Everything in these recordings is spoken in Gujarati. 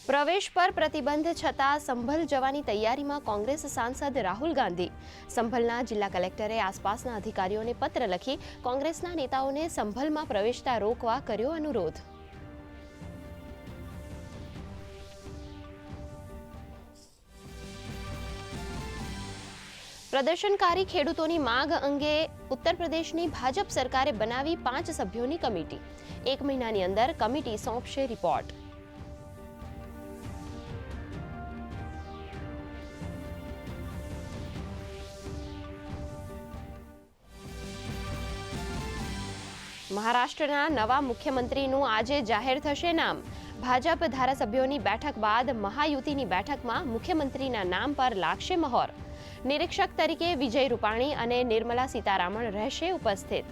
પ્રવેશ પર પ્રતિબંધ છતાં સંભલ જવાની તૈયારીમાં કોંગ્રેસ સાંસદ રાહુલ ગાંધી. સંભલના જિલ્લા કલેક્ટરે આસપાસના અધિકારીઓને પત્ર લખી કોંગ્રેસના નેતાઓને સંભલમાં પ્રવેશતા રોકવા કર્યો અનુરોધ. પ્રદર્શનકારી ખેડૂતોની માંગ અંગે ઉત્તર પ્રદેશની ભાજપ સરકારે બનાવી 5 સભ્યોની કમિટી. 1 મહિનાની અંદર કમિટી સોંપશે રિપોર્ટ. મહારાષ્ટ્રના નવા મુખ્યમંત્રીનું આજે જાહેર થશે નામ. ભાજપ ધારાસભ્યોની બેઠક બાદ મહાયુતિની બેઠકમાં મુખ્યમંત્રીના નામ પર લાગશે મહોર. નિરીક્ષક તરીકે વિજય રૂપાણી અને નિર્મલા સીતારામન રહેશે ઉપસ્થિત.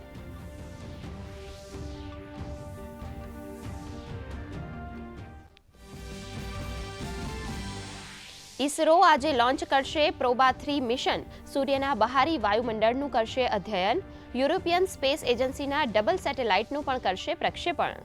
ઇસરો આજે લોન્ચ કરશે પ્રોબા 3 મિશન. સૂર્યના બહારી વાયુમંડળનું કરશે અધ્યયન. યુરોપિયન સ્પેસ એજન્સીના ડબલ સેટેલાઇટનું પણ કરશે પ્રક્ષેપણ.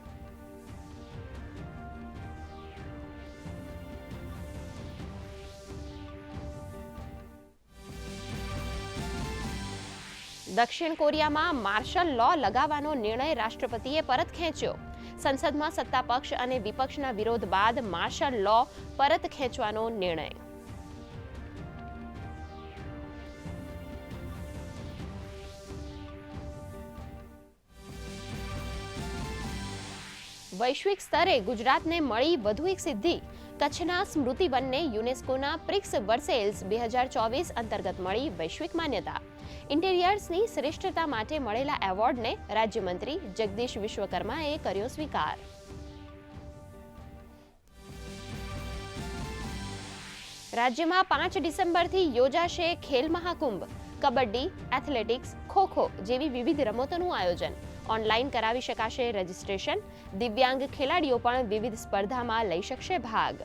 દક્ષિણ કોરિયામાં માર્શલ લો લગાવવાનો નિર્ણય રાષ્ટ્રપતિએ પરત ખેંચ્યો. સંસદમાં સત્તા પક્ષ અને વિપક્ષના વિરોધ બાદ માર્શલ લો પરત ખેંચવાનો નિર્ણય. વૈશ્વિક સ્તરે ગુજરાતને મળી વધુ એક સિદ્ધિ. કચ્છના સ્મૃતિવનને યુનેસ્કોના પ્રિક્સ વર્સેલ્સ 2024 અંતર્ગત મળી વૈશ્વિક માન્યતા. ઇન્ટિરિયર્સની શ્રેષ્ઠતા માટે મળેલા એવોર્ડને રાજ્યમંત્રી જગદીશ વિશ્વકર્માએ કર્યો સ્વીકાર. રાજ્યમાં 5 ડિસેમ્બરથી યોજાશે ખેલ મહાકુંભ. કબડ્ડી, એથ્લેટિક્સ, ખોખો જેવી વિવિધ રમતોનું આયોજન. ઓનલાઈન કરાવી શકાશે રજીસ્ટ્રેશન. દિવ્યાંગ ખેલાડીઓ પણ વિવિધ સ્પર્ધામાં લઈ શકશે ભાગ.